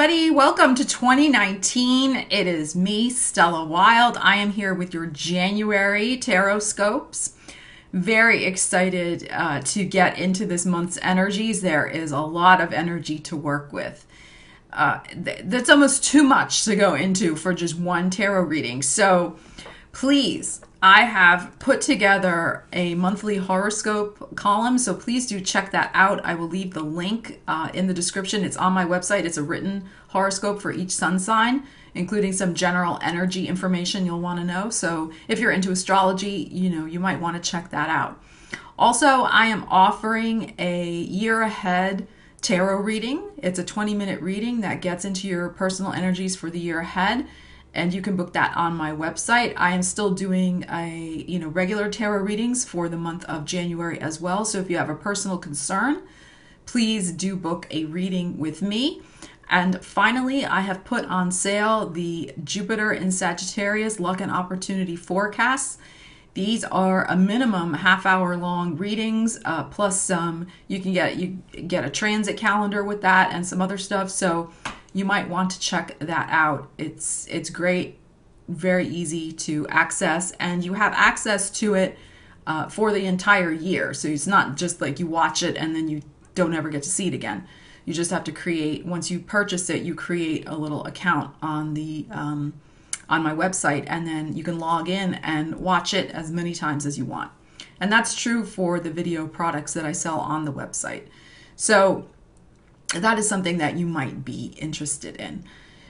everybody. Welcome to 2019. It is me, Stella Wilde. I am here with your January Horoscopes. Very excited to get into this month's energies. There is a lot of energy to work with. That's almost too much to go into for just one tarot reading. So please, I have put together a monthly horoscope column, so please do check that out. I will leave the link in the description. It's on my website. It's a written horoscope for each sun sign, including some general energy information you'll want to know. So if you're into astrology, you might want to check that out. Also, I am offering a year ahead tarot reading. It's a 20-minute reading that gets into your personal energies for the year ahead. And you can book that on my website. I am still doing regular tarot readings for the month of January as well. So if you have a personal concern, please do book a reading with me. And finally, I have put on sale the Jupiter in Sagittarius Luck and Opportunity Forecasts. These are a minimum half-hour long readings, plus you get a transit calendar with that and some other stuff. So you might want to check that out. It's great, very easy to access, and you have access to it for the entire year. So it's not just like you watch it and then you don't ever get to see it again. You just have to create, once you purchase it, you create a little account on the on my website, and then you can log in and watch it as many times as you want. And that's true for the video products that I sell on the website. So that is something that you might be interested in.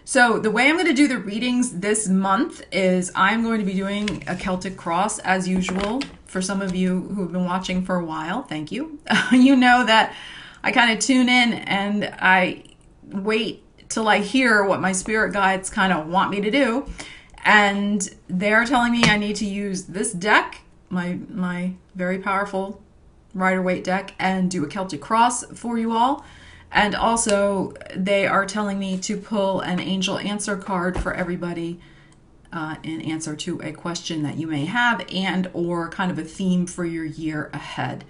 So the way I'm going to do the readings this month is I'm going to be doing a Celtic cross as usual. For some of you who have been watching for a while, thank you. You know that I kind of tune in and I wait till I hear what my spirit guides kind of want me to do. And they're telling me I need to use this deck, my very powerful Rider-Waite deck, and do a Celtic cross for you all. And also, they are telling me to pull an angel answer card for everybody in answer to a question that you may have and or kind of a theme for your year ahead.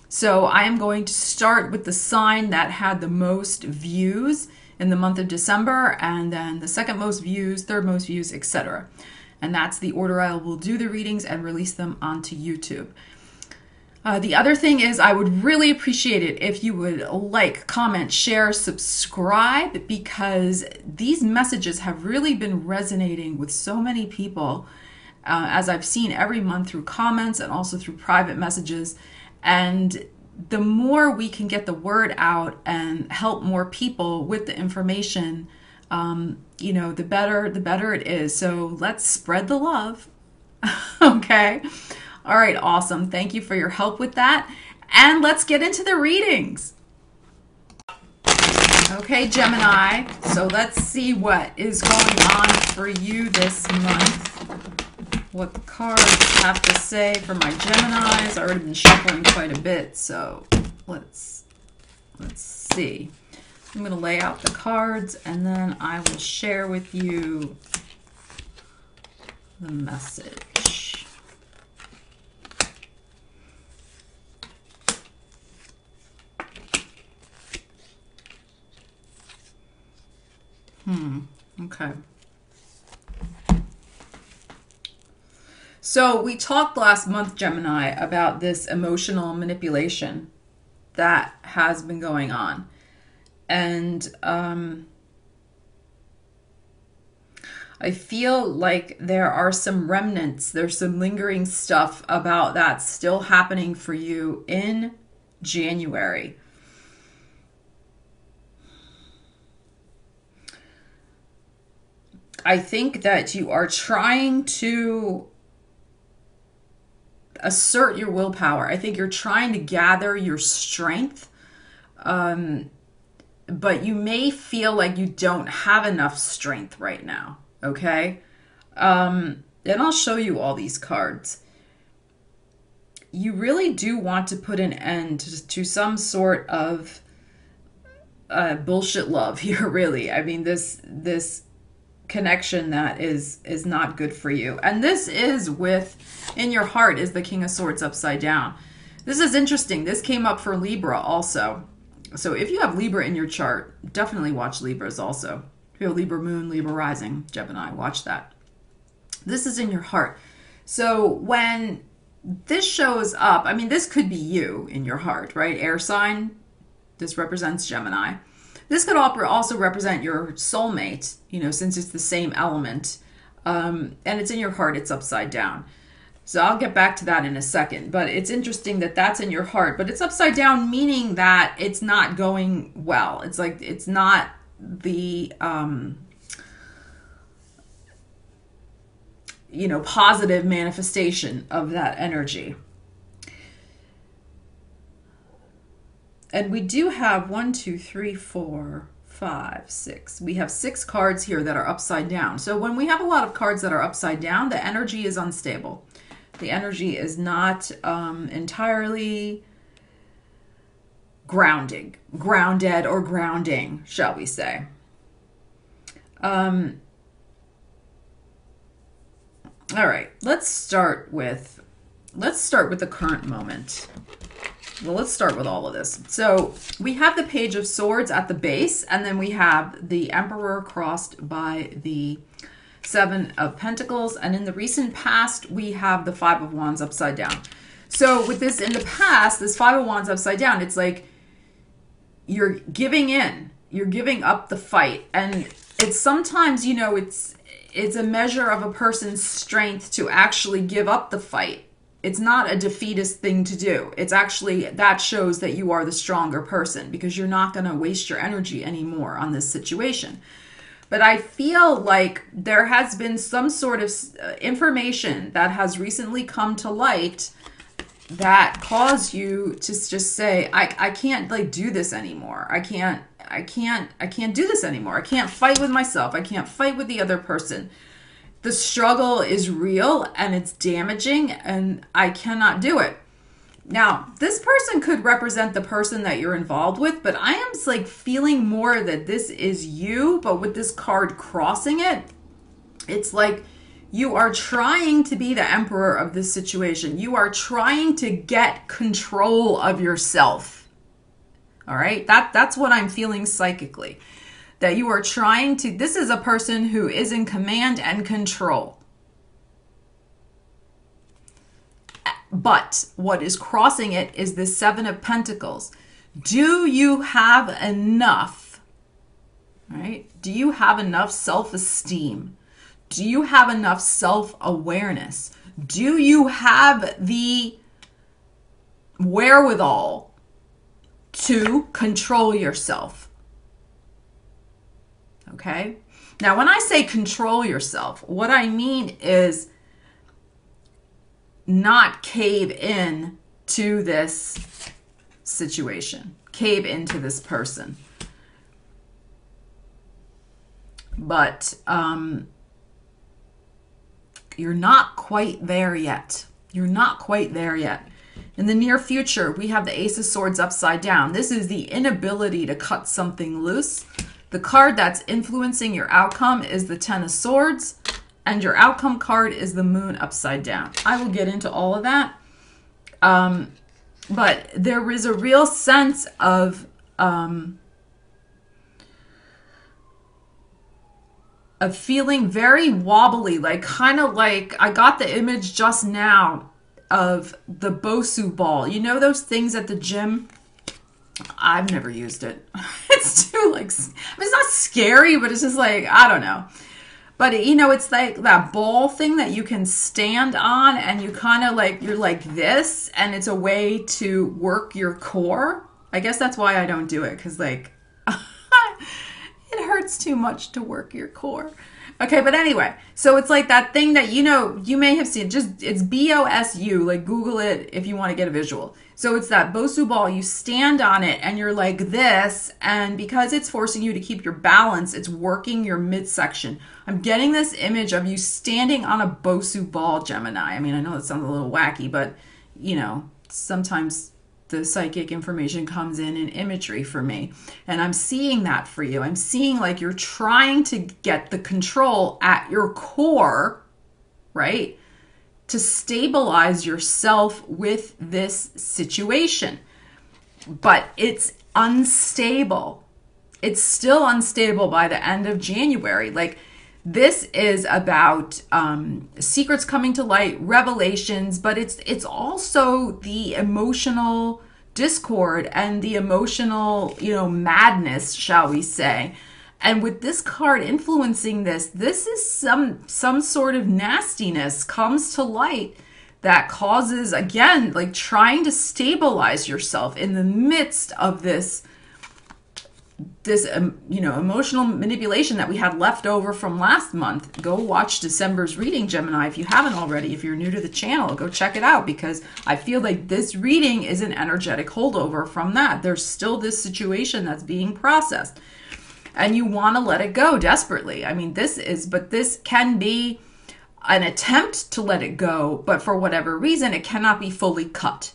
So I am going to start with the sign that had the most views in the month of December, and then the second most views, third most views, etc. And that's the order I will do the readings and release them onto YouTube. The other thing is I would really appreciate it if you would like, comment, share, subscribe, because these messages have really been resonating with so many people, as I've seen every month through comments and also through private messages. And the more we can get the word out and help more people with the information, the better it is. So let's spread the love. Okay. All right, awesome. Thank you for your help with that. And let's get into the readings. Okay, Gemini. So let's see what is going on for you this month. What the cards have to say for my Geminis. I've already been shuffling quite a bit, so let's see. I'm going to lay out the cards and then I will share with you the message. Okay. So we talked last month, Gemini, about this emotional manipulation that has been going on. And I feel like there are some remnants, there's some lingering stuff about that still happening for you in January. I think that you are trying to assert your willpower. I think you're trying to gather your strength, but you may feel like you don't have enough strength right now, okay? And I'll show you all these cards. You really do want to put an end to some sort of bullshit love here, really. I mean, this connection that is not good for you. And this is in your heart is the King of Swords upside down. This is interesting. This came up for Libra also. So if you have Libra in your chart, definitely watch Libras also. If you have Libra moon, Libra rising, Gemini, watch that. This is in your heart. So when this shows up, I mean, this could be you in your heart, right? Air sign, this represents Gemini. This could also represent your soulmate, you know, since it's the same element. And it's in your heart, it's upside down. So I'll get back to that in a second. But it's interesting that that's in your heart. But it's upside down, meaning that it's not going well. It's like it's not the, you know, positive manifestation of that energy. And we do have 1, 2, 3, 4, 5, 6. We have 6 cards here that are upside down. So when we have a lot of cards that are upside down, the energy is unstable. The energy is not entirely grounded or grounding, shall we say. All right, let's start with the current moment. Well, let's start with all of this. So we have the Page of Swords at the base, and then we have the Emperor crossed by the 7 of Pentacles, and in the recent past, we have the 5 of Wands upside down. So with this in the past, this 5 of Wands upside down, it's like you're giving in, you're giving up the fight, and it's sometimes, you know, it's a measure of a person's strength to actually give up the fight. It's not a defeatist thing to do. It's actually, that shows that you are the stronger person because you're not going to waste your energy anymore on this situation. But I feel like there has been some sort of information that has recently come to light that caused you to just say, I can't like do this anymore. I can't do this anymore. I can't fight with myself. I can't fight with the other person. The struggle is real and it's damaging and I cannot do it. Now, this person could represent the person that you're involved with, but I am like feeling more that this is you, but with this card crossing it, it's like you are trying to be the emperor of this situation. You are trying to get control of yourself. All right? That's what I'm feeling psychically. That you are trying to, this is a person who is in command and control. But what is crossing it is the 7 of Pentacles. Do you have enough, right? Do you have enough self-esteem? Do you have enough self-awareness? Do you have the wherewithal to control yourself? Okay? Now, when I say control yourself, what I mean is not cave in to this situation, cave into this person. But you're not quite there yet. You're not quite there yet. In the near future, we have the Ace of Swords upside down. This is the inability to cut something loose. The card that's influencing your outcome is the 10 of Swords, and your outcome card is the Moon upside down. I will get into all of that. But there is a real sense of feeling very wobbly, like kind of like, I got the image just now of the Bosu ball. You know those things at the gym? I've never used it. It's too like, I mean, it's not scary, but it's just like, I don't know. But you know, it's like that ball thing that you can stand on and you kind of like, you're like this, and it's a way to work your core. I guess that's why I don't do it, because like, it hurts too much to work your core. Okay, but anyway, so it's like that thing that, you know, you may have seen, just, it's B-O-S-U, like Google it if you want to get a visual. So it's that Bosu ball, you stand on it and you're like this, and because it's forcing you to keep your balance, it's working your midsection. I'm getting this image of you standing on a Bosu ball, Gemini. I mean, I know it sounds a little wacky, but, you know, sometimes the psychic information comes in imagery for me. And I'm seeing that for you. I'm seeing like you're trying to get the control at your core, right? To stabilize yourself with this situation. But it's unstable. It's still unstable by the end of January. Like, this is about secrets coming to light, revelations, but it's also the emotional discord and the emotional, madness, shall we say. And with this card influencing this is some sort of nastiness comes to light that causes, again, like trying to stabilize yourself in the midst of this emotional manipulation that we had left over from last month. Go watch December's reading, Gemini, if you haven't already. If you're new to the channel, go check it out, because I feel like this reading is an energetic holdover from that. There's still this situation that's being processed, and you want to let it go desperately. I mean, this can be an attempt to let it go, but for whatever reason, it cannot be fully cut.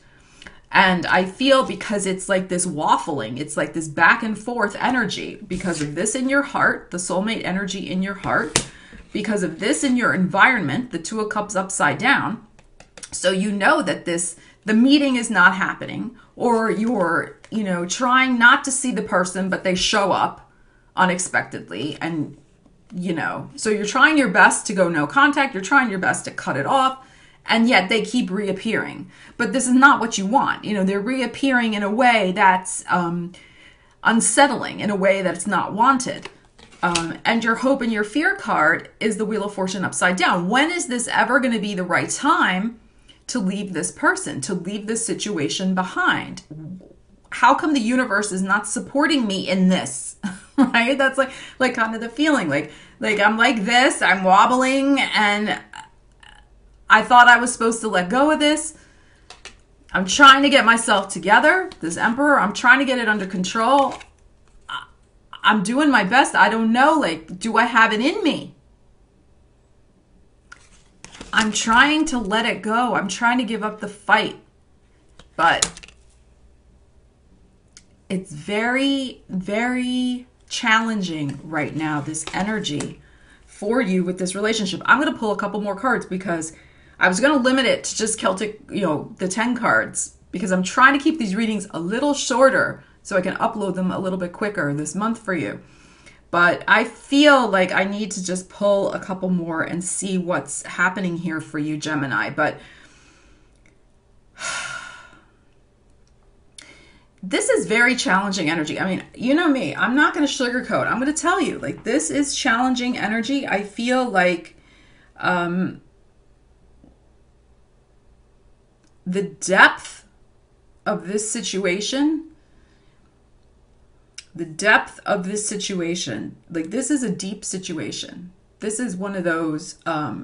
And I feel, because it's like this waffling, it's like this back and forth energy, because of this in your heart, the soulmate energy in your heart, because of this in your environment, the Two of Cups upside down. So you know that the meeting is not happening, or you're, trying not to see the person, but they show up unexpectedly. And, so you're trying your best to go no contact. You're trying your best to cut it off. And yet they keep reappearing. But this is not what you want. They're reappearing in a way that's unsettling, in a way that's not wanted. And your hope and your fear card is the Wheel of Fortune upside down. When is this ever going to be the right time to leave this person, to leave this situation behind? How come the universe is not supporting me in this? Right? That's like kind of the feeling. Like I'm like this, I'm wobbling, and I thought I was supposed to let go of this. I'm trying to get myself together, this Emperor. I'm trying to get it under control. I'm doing my best. I don't know, do I have it in me? I'm trying to let it go. I'm trying to give up the fight. But it's very, very challenging right now, this energy for you with this relationship. I'm going to pull a couple more cards, because I was going to limit it to just Celtic, the 10 cards, because I'm trying to keep these readings a little shorter so I can upload them a little bit quicker this month for you. But I feel like I need to just pull a couple more and see what's happening here for you, Gemini. But this is very challenging energy. I mean, you know me, I'm not going to sugarcoat. I'm going to tell you, this is challenging energy. I feel like the depth of this situation, this is a deep situation. This is one of those, I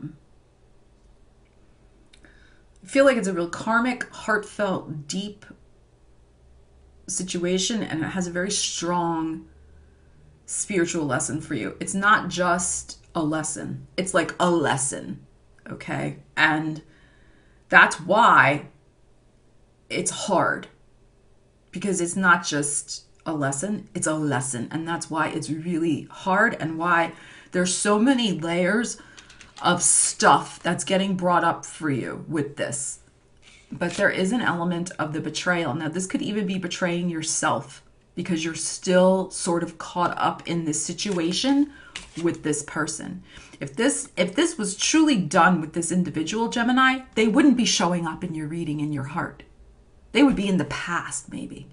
feel like it's a real karmic, heartfelt, deep situation, and it has a very strong spiritual lesson for you. It's not just a lesson. It's like a lesson, okay? And that's why it's hard, because it's not just a lesson, it's a lesson. And that's why it's really hard, and why there's so many layers of stuff that's getting brought up for you with this. But there is an element of the betrayal. Now, this could even be betraying yourself, because you're still sort of caught up in this situation with this person. If this was truly done with this individual, Gemini, they wouldn't be showing up in your reading in your heart. They would be in the past, maybe.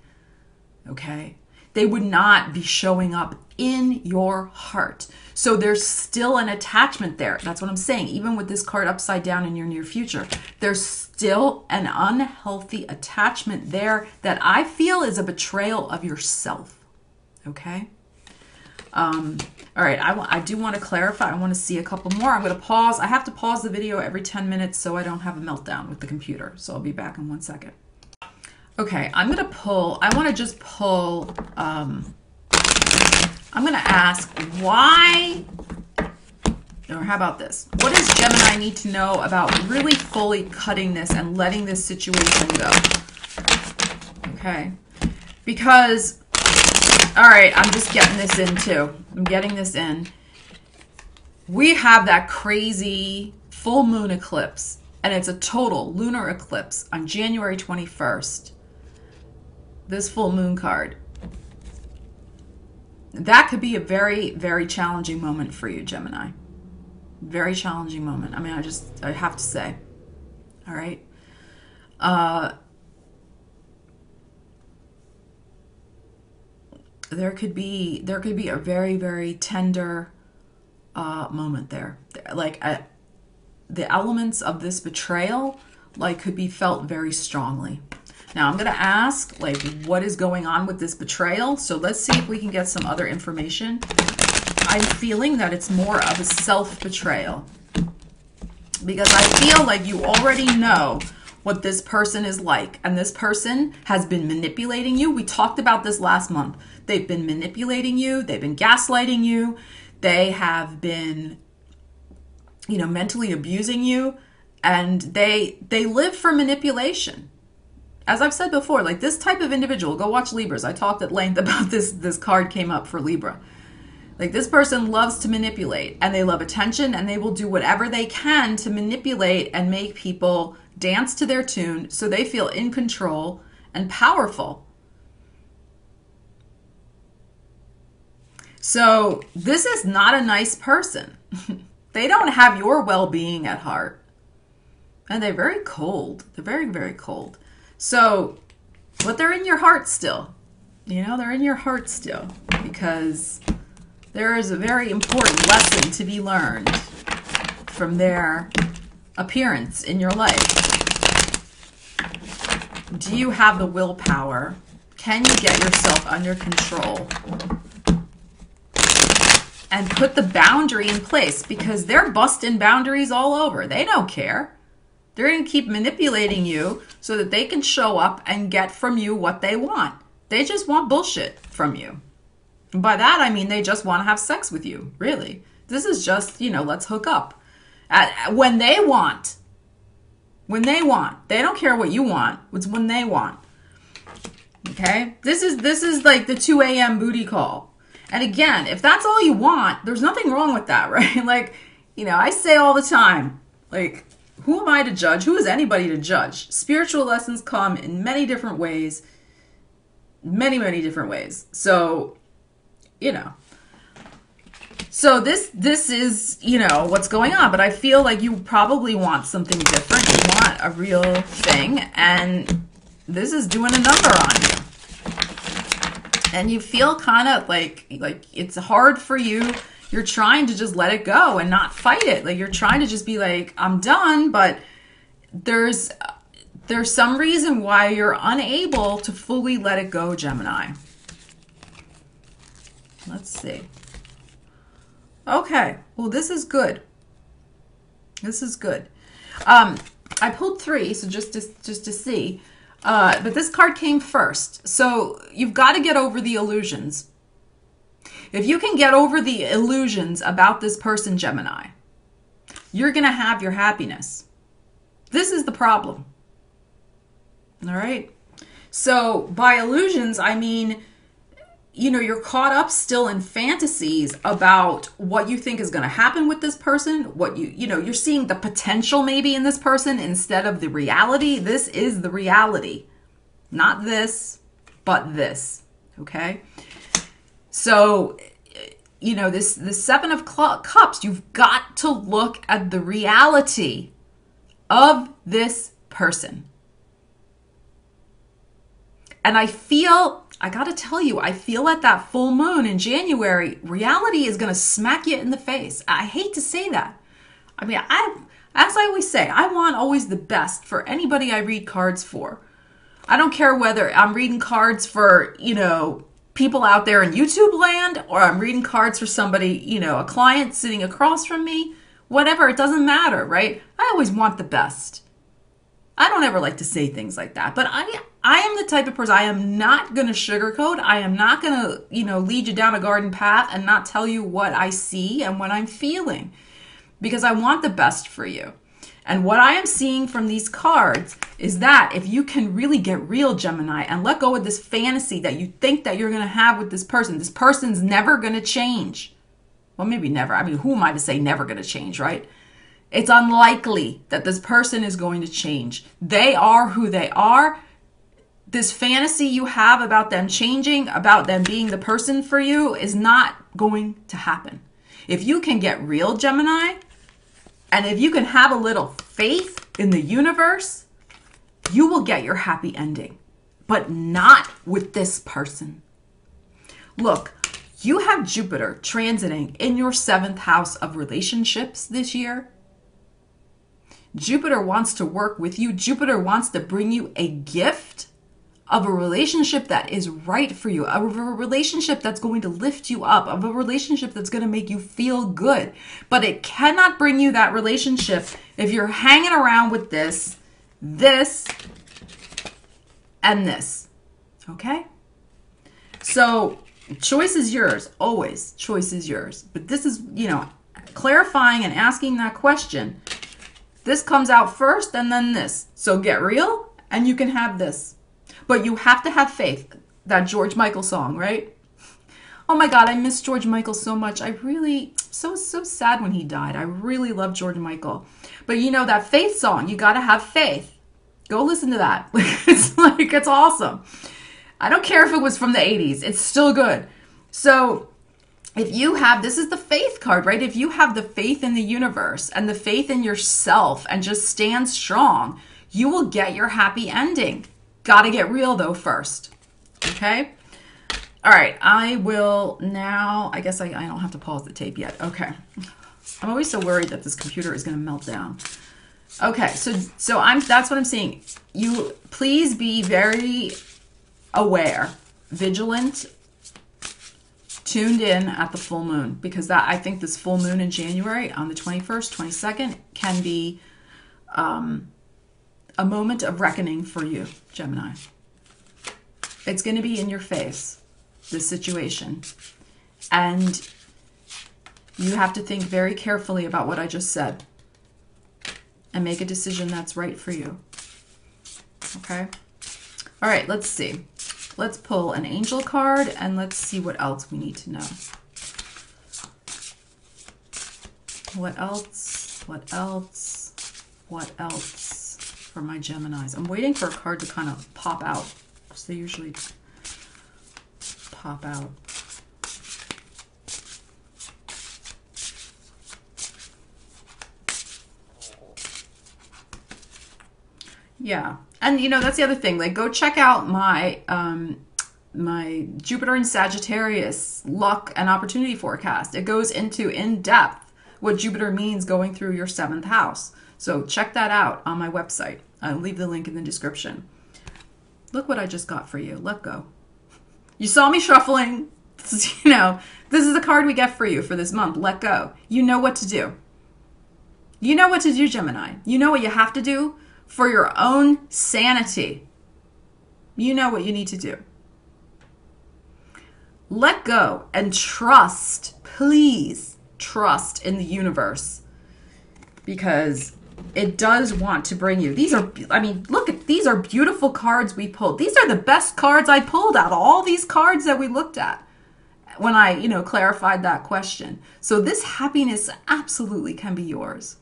Okay? They would not be showing up in your heart. So there's still an attachment there. That's what I'm saying. Even with this card upside down in your near future, there's still an unhealthy attachment there that I feel is a betrayal of yourself. Okay? All right, I do want to clarify. I want to see a couple more. I'm going to pause. I have to pause the video every 10 minutes so I don't have a meltdown with the computer. So I'll be back in 1 second. Okay, I'm going to pull. I want to just pull. I'm going to ask why, or how about this? What does Gemini need to know about really fully cutting this and letting this situation go? Okay, because, all right, I'm just getting this in too. I'm getting this in. We have that crazy full moon eclipse, and it's a total lunar eclipse on January 21st. This full moon card. that could be a very, very challenging moment for you, Gemini. Very challenging moment. I mean, I have to say. All right. There could be a very, very tender moment there. Like the elements of this betrayal, like, could be felt very strongly. Now I'm going to ask, like, what is going on with this betrayal? So let's see if we can get some other information. I'm feeling that it's more of a self-betrayal, because I feel like you already know what this person is like, and this person has been manipulating you. We talked about this last month. They've been manipulating you. They've been gaslighting you. They have been, you know, mentally abusing you, and they live for manipulation. As I've said before, like, this type of individual, go watch Libras. I talked at length about this card came up for Libra. Like, this person loves to manipulate, and they love attention, and they will do whatever they can to manipulate and make people dance to their tune so they feel in control and powerful. So this is not a nice person. They don't have your well-being at heart. And they're very cold. They're very, very cold. So, but they're in your heart still. You know, they're in your heart still, because there is a very important lesson to be learned from their appearance in your life. Do you have the willpower? Can you get yourself under control and put the boundary in place? Because they're busting boundaries all over. They don't care. They're going to keep manipulating you so that they can show up and get from you what they want. They just want bullshit from you. And by that, I mean they just want to have sex with you, really. This is just, you know, let's hook up. When they want. When they want. They don't care what you want. It's when they want. Okay? This is like the 2 a.m. booty call. And again, if that's all you want, there's nothing wrong with that, right? Like, you know, I say all the time, like, who am I to judge? Who is anybody to judge? Spiritual lessons come in many different ways. Many, many different ways. So, you know. So this is, you know, what's going on. But I feel like you probably want something different. You want a real thing. And this is doing a number on you. And you feel kind of like it's hard for you. You're trying to just let it go and not fight it. Like, you're trying to just be like, I'm done. But there's some reason why you're unable to fully let it go, Gemini. Let's see. Okay. Well, this is good. This is good. I pulled 3, so just to see. But this card came first. So you've got to get over the illusions. If you can get over the illusions about this person, Gemini, you're going to have your happiness. This is the problem. All right? So by illusions, I mean, you know, you're caught up still in fantasies about what you think is going to happen with this person, what you know, you're seeing the potential maybe in this person instead of the reality. This is the reality. Not this, but this. Okay? So, you know, this 7 of Cups, you've got to look at the reality of this person. And I got to tell you, I feel at that full moon in January, reality is going to smack you in the face. I hate to say that. I mean, as I always say, I want always the best for anybody I read cards for. I don't care whether I'm reading cards for, you know, people out there in YouTube land, or I'm reading cards for somebody, you know, a client sitting across from me, whatever, it doesn't matter, right? I always want the best. I don't ever like to say things like that, but I am the type of person, I am not going to sugarcoat. I am not going to, you know, lead you down a garden path and not tell you what I see and what I'm feeling, because I want the best for you. And what I am seeing from these cards is that if you can really get real, Gemini, and let go of this fantasy that you think that you're going to have with this person's never going to change. Well, maybe never. I mean, who am I to say never going to change, right? It's unlikely that this person is going to change. They are who they are. This fantasy you have about them changing, about them being the person for you, is not going to happen. If you can get real, Gemini, and if you can have a little faith in the universe, you will get your happy ending, but not with this person. Look, you have Jupiter transiting in your 7th house of relationships this year. Jupiter wants to work with you. Jupiter wants to bring you a gift of a relationship that is right for you, of a relationship that's going to lift you up, of a relationship that's going to make you feel good. But it cannot bring you that relationship if you're hanging around with this, and this. Okay? So choice is yours. Always. Choice is yours. But this is, clarifying and asking that question. This comes out first and then this. So get real and you can have this. But you have to have faith. That George Michael song, right? Oh my God, I miss George Michael so much. I really, so sad when he died. I really love George Michael. But that faith song, you got to have faith. Go listen to that. It's awesome. I don't care if it was from the 80s. It's still good. So if you have, this is the faith card, right? If you have the faith in the universe and the faith in yourself and just stand strong, you will get your happy ending. Got to get real though first. Okay? All right. I will now, I guess I don't have to pause the tape yet. Okay. I'm always so worried that this computer is going to melt down. Okay. So that's what I'm seeing. You please be very aware, vigilant, tuned in at the full moon, because I think this full moon in January on the 21st, 22nd can be a moment of reckoning for you, Gemini. It's going to be in your face, this situation. And you have to think very carefully about what I just said and make a decision that's right for you. Okay? All right, let's see. Let's pull an angel card and let's see what else we need to know. What else? What else? What else for my Geminis? I'm waiting for a card to kind of pop out, because they usually pop out. Yeah. And that's the other thing. Like, go check out my my Jupiter and Sagittarius luck and opportunity forecast. It goes into in depth what Jupiter means going through your 7th house. So check that out on my website. I'll leave the link in the description. Look what I just got for you. Let go. You saw me shuffling. This is the card we get for you for this month. Let go. You know what to do. You know what to do, Gemini. You know what you have to do for your own sanity. You know what you need to do. Let go and trust. Please trust in the universe, because it does want to bring you. These are, look at, these are beautiful cards we pulled. These are the best cards I pulled out of all these cards that we looked at when I, clarified that question. So this happiness absolutely can be yours.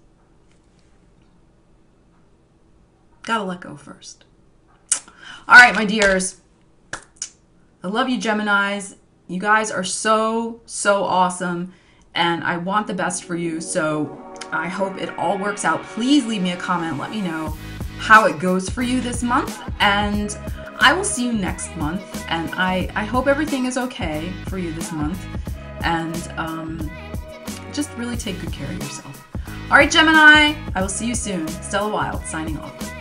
Gotta let go first. All right, my dears. I love you, Geminis. You guys are so, so awesome. And I want the best for you. So I hope it all works out. Please leave me a comment. Let me know how it goes for you this month. And I will see you next month. And I hope everything is okay for you this month. And just really take good care of yourself. All right, Gemini. I will see you soon. Stella Wilde, signing off.